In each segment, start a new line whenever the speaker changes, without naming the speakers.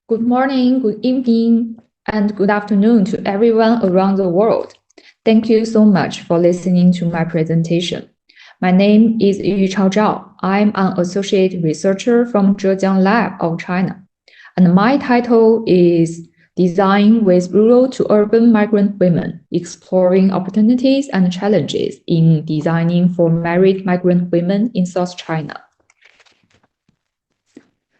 Good morning, good evening, and good afternoon to everyone around the world. Thank you so much for listening to my presentation. My name is Yuchao Zhao. I'm an associate researcher from Zhejiang Lab of China, and my title is Design with Rural to Urban Migrant Women, Exploring Opportunities and Challenges in Designing for Married Migrant Women in South China.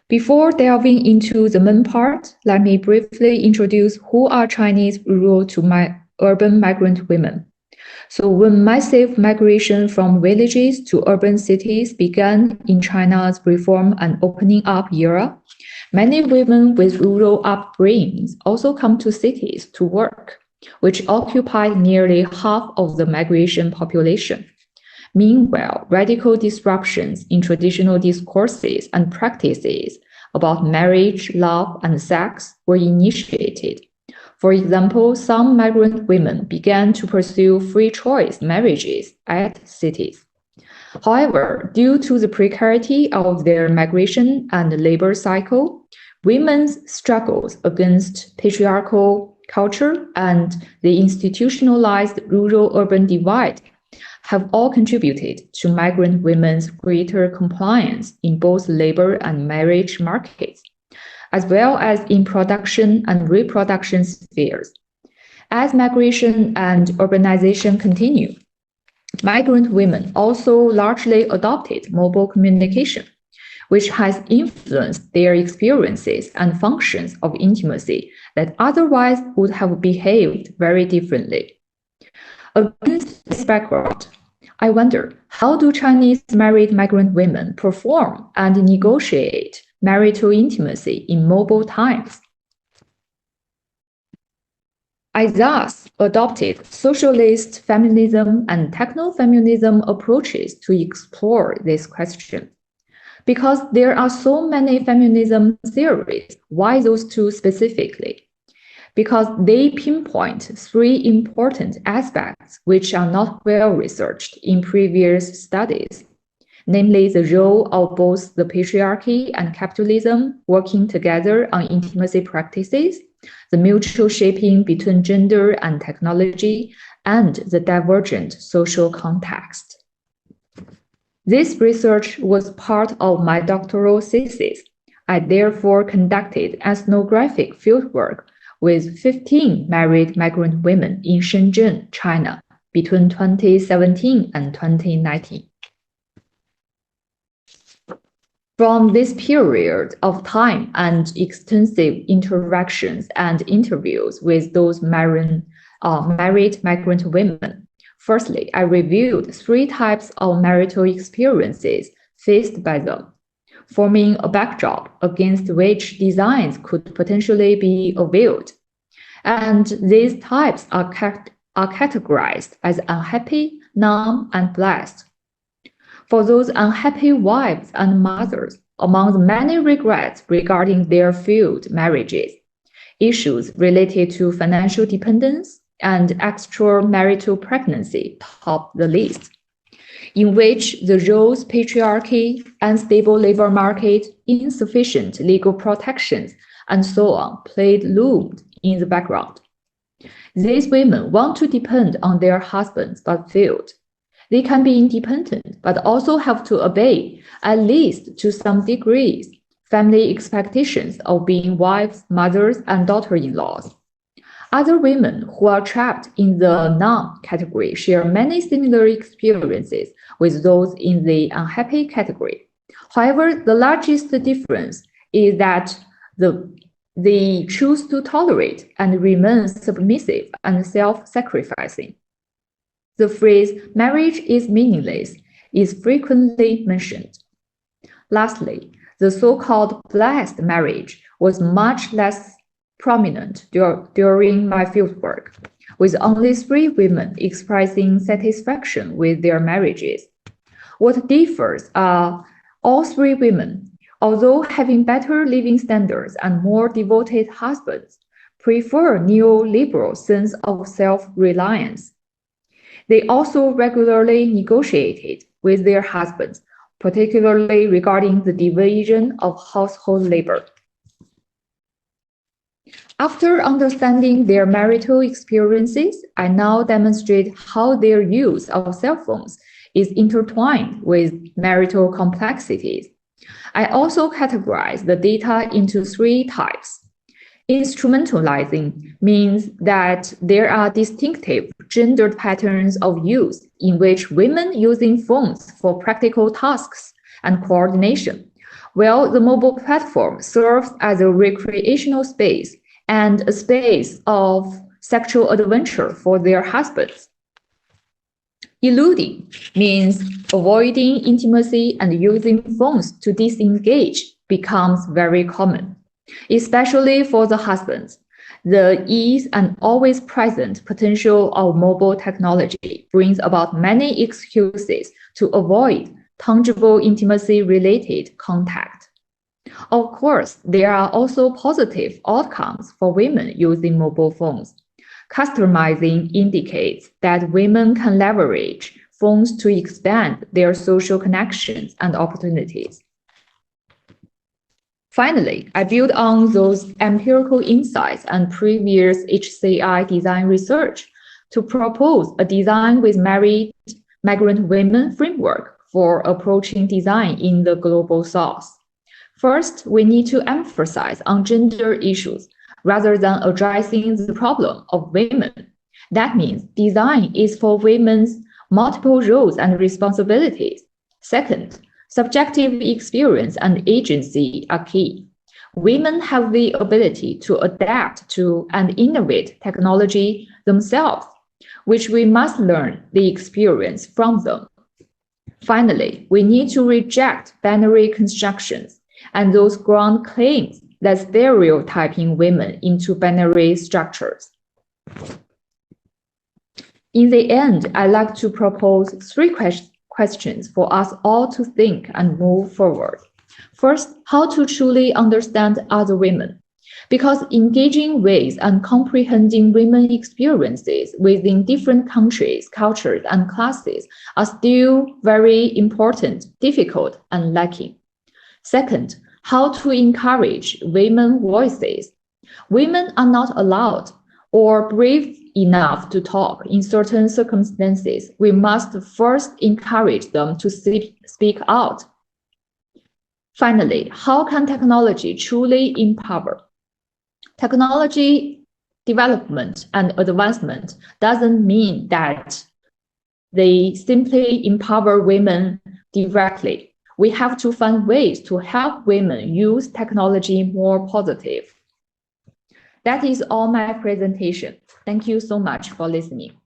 Before delving into the main part, let me briefly introduce who are Chinese rural to urban migrant women. So when massive migration from villages to urban cities began in China's reform and opening up era, many women with rural upbringings also come to cities to work, which occupied nearly half of the migration population. Meanwhile, radical disruptions in traditional discourses and practices about marriage, love, and sex were initiated. For example, some migrant women began to pursue free choice marriages at cities. However, due to the precarity of their migration and labor cycle, women's struggles against patriarchal culture and the institutionalized rural-urban divide have all contributed to migrant women's greater compliance in both labor and marriage markets, as well as in production and reproduction spheres. As migration and urbanization continue, migrant women also largely adopted mobile communication, which has influenced their experiences and functions of intimacy that otherwise would have behaved very differently. Against this background, I wonder, how do Chinese married migrant women perform and negotiate marital intimacy in mobile times? I thus adopted socialist feminism and techno-feminism approaches to explore this question. Because there are so many feminism theories, why those two specifically? Because they pinpoint three important aspects which are not well researched in previous studies, namely the role of both the patriarchy and capitalism working together on intimacy practices, the mutual shaping between gender and technology, and the divergent social context. This research was part of my doctoral thesis. I therefore conducted ethnographic fieldwork with 15 married migrant women in Shenzhen, China, between 2017 and 2019. From this period of time and extensive interactions and interviews with those married migrant women, firstly, I reviewed three types of marital experiences faced by them, forming a backdrop against which designs could potentially be availed. And these types are categorized as unhappy, numb, and blessed. For those unhappy wives and mothers, among the many regrets regarding their failed marriages, issues related to financial dependence and extramarital pregnancy top the list, in which the roles patriarchy, unstable labor market, insufficient legal protections, and so on loomed in the background. These women want to depend on their husbands but failed. They can be independent but also have to obey, at least to some degrees, family expectations of being wives, mothers, and daughter-in-laws. Other women who are trapped in the numb category share many similar experiences with those in the unhappy category. However, the largest difference is that they choose to tolerate and remain submissive and self-sacrificing. The phrase "marriage is meaningless" is frequently mentioned. Lastly, the so-called blessed marriage was much less prominent during my fieldwork, with only 3 women expressing satisfaction with their marriages. What differs are all 3 women, although having better living standards and more devoted husbands, prefer neoliberal sense of self-reliance. They also regularly negotiated with their husbands, particularly regarding the division of household labor. After understanding their marital experiences, I now demonstrate how their use of cell phones is intertwined with marital complexities. I also categorize the data into 3 types. Instrumentalizing means that there are distinctive gendered patterns of use in which women using phones for practical tasks and coordination, while the mobile platform serves as a recreational space and a space of sexual adventure for their husbands. Eluding means avoiding intimacy and using phones to disengage becomes very common, especially for the husbands. The ease and always present potential of mobile technology brings about many excuses to avoid tangible intimacy-related contact. Of course, there are also positive outcomes for women using mobile phones. Customizing indicates that women can leverage phones to expand their social connections and opportunities. Finally, I build on those empirical insights and previous HCI design research to propose a design with married migrant women framework for approaching design in the Global South. First, we need to emphasize on gender issues rather than addressing the problem of women. That means design is for women's multiple roles and responsibilities. Second, subjective experience and agency are key. Women have the ability to adapt to and innovate technology themselves, which we must learn the experience from them. Finally, we need to reject binary constructions and those ground claims that stereotyping women into binary structures. In the end, I'd like to propose 3 questions for us all to think and move forward. First, how to truly understand other women, because engaging with and comprehending women experiences within different countries, cultures, and classes are still very important, difficult, and lacking. Second, how to encourage women voices. Women are not allowed or brave enough to talk in certain circumstances. We must first encourage them to speak out. Finally, how can technology truly empower? Technology development and advancement doesn't mean that they simply empower women directly. We have to find ways to help women use technology more positive. That is all my presentation. Thank you so much for listening.